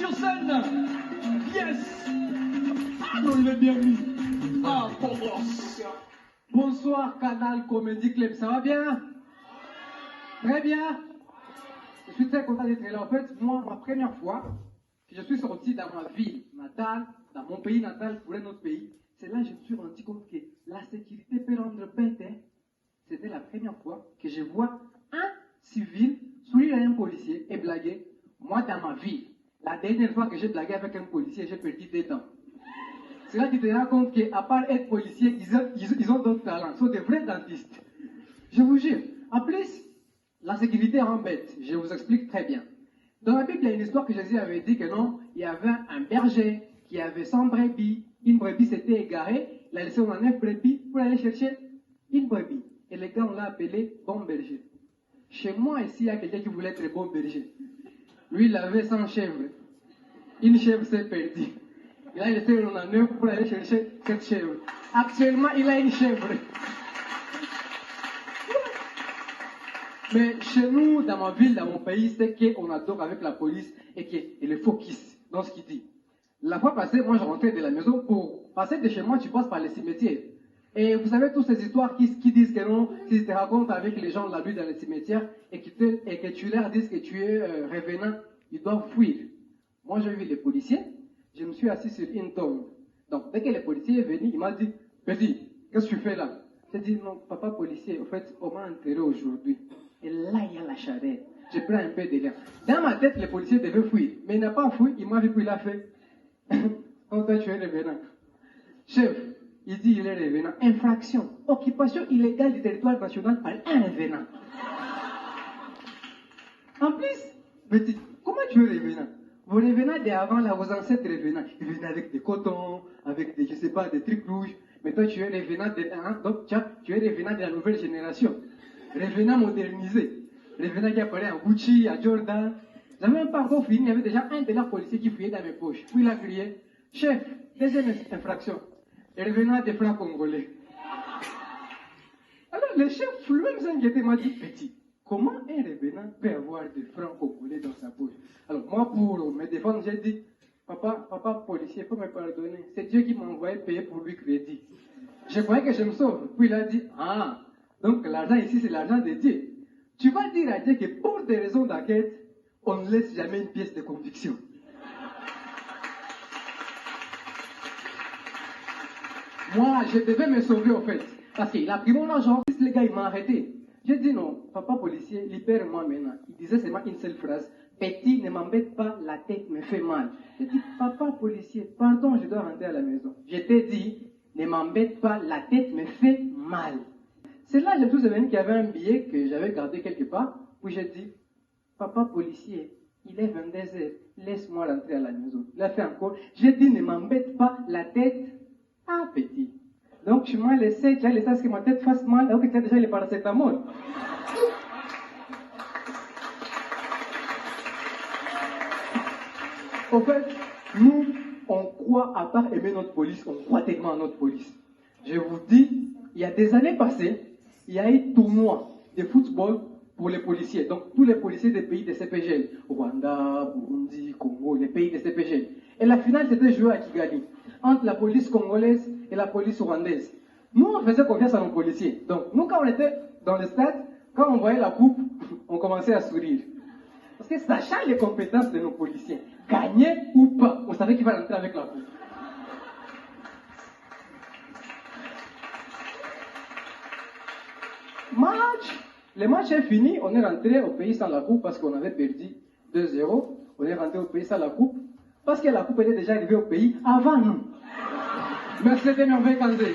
sur scène. Yes. Ah non, il est bien mis. Ah, Bonsoir, Canal Comedy Club. Ça va bien? Très bien. Je suis très content d'être là. En fait, moi, ma première fois que je suis sorti dans ma ville natale, dans mon pays natal pour un autre pays, c'est là que je me suis rendu compte que la sécurité peut rendre bête. Hein. C'était la première fois que je vois un civil sourire à un policier et blaguer. Moi, dans ma vie, la dernière fois que j'ai blagué avec un policier, j'ai perdu des temps. C'est là que tu te rends compte qu'à part être policier, ils ont d'autres talents. Ils sont des vrais dentistes. Je vous jure. En plus, la sécurité rend bête. Je vous explique très bien. Dans la Bible, il y a une histoire que Jésus avait dit que non, il y avait un berger qui avait 100 brebis. Une brebis s'était égarée. Il a laissé 9 brebis pour aller chercher une brebis. Et les gars, on l'a appelé bon berger. Chez moi, ici, il y a quelqu'un qui voulait être bon berger. Lui, il avait 100 chèvres. Une chèvre s'est perdue. Il a laissé 9 pour aller chercher cette chèvre. Actuellement, il a une chèvre. Mais chez nous, dans ma ville, dans mon pays, c'est qu'on adore avec la police et qu'il est focus dans ce qu'il dit. La fois passée, moi, je rentrais de la maison. Pour passer de chez moi, tu passes par les cimetières. Et vous savez toutes ces histoires qui disent que non, si tu te racontes avec les gens la nuit dans les cimetières et que tu leur dis que tu es revenant, ils doivent fuir. Moi, j'ai vu les policiers, je me suis assis sur une tombe. Donc, dès que le policier est venu, il m'a dit, petit, qu'est-ce que tu fais là? J'ai dit, non, papa policier, en fait, on m'a enterré aujourd'hui. Et là, il y a la charrette. Je prends un peu de l'air. Dans ma tête, le policier devait fuir. Mais il n'a pas fui, il m'a vu puis il a fait. Oh, toi, tu es revenant. Chef, il dit il est revenant. Infraction. Occupation illégale du territoire national par un revenant. En plus, petit, comment tu es revenant? Vos revenants d'avant, là, vos ancêtres revenants, ils venaient avec des cotons, avec des, je sais pas, des trucs rouges. Mais toi, tu es revenant donc, tu es revenant de la nouvelle génération. Revenant modernisé. Revenant qui apparaît en Gucci, à Jordan. J'avais même pas encore fini, il y avait déjà un de leurs policiers qui fouillait dans mes poches. Puis il a crié, chef, deuxième infraction. Revenant des francs congolais. Alors le chef lui-même s'inquiétait, m'a dit, petit, comment un revenant peut avoir des francs congolais dans sa poche? Alors moi, pour me défendre, j'ai dit, papa policier, il faut me pardonner. C'est Dieu qui m'a envoyé payer pour lui crédit. Je croyais que je me sauve. Puis il a dit, ah, donc l'argent ici, c'est l'argent de Dieu. Tu vas dire à Dieu que pour des raisons d'enquête, on ne laisse jamais une pièce de conviction. Moi, je devais me sauver au fait. Parce qu'il a pris mon argent. Les gars, il m'a arrêté. J'ai dit non, papa policier, libère-moi maintenant. Il disait seulement une seule phrase. Petit, ne m'embête pas, la tête me fait mal. J'ai dit, papa policier, pardon, je dois rentrer à la maison. Je t'ai dit, ne m'embête pas, la tête me fait mal. C'est là que je me suis souvenu qu'il y avait un billet que j'avais gardé quelque part, où j'ai dit, papa policier, il est 22h, laisse-moi rentrer à la maison. Il a fait encore, j'ai dit, ne m'embête pas, la tête, ah petit. Donc tu m'as laissé, tu as laissé à ce que ma tête fasse mal, alors que tu as déjà les paracétamol. En fait, nous, on croit, à part aimer notre police, on croit tellement à notre police. Je vous dis, il y a des années passées, il y a eu tournoi de football pour les policiers. Donc, tous les policiers des pays de CPG, Rwanda, Burundi, Congo, les pays de CPG. Et la finale, c'était joué à Kigali, entre la police congolaise et la police rwandaise. Nous, on faisait confiance à nos policiers. Donc, nous, quand on était dans le stade, quand on voyait la coupe, on commençait à sourire. Parce que sachant les compétences de nos policiers, gagner ou pas, on savait qu'il va rentrer avec la coupe. Le match est fini, on est rentré au pays sans la coupe parce qu'on avait perdu 2-0. On est rentré au pays sans la coupe parce que la coupe était déjà arrivée au pays avant nous. Merci de m'avoir Kandé.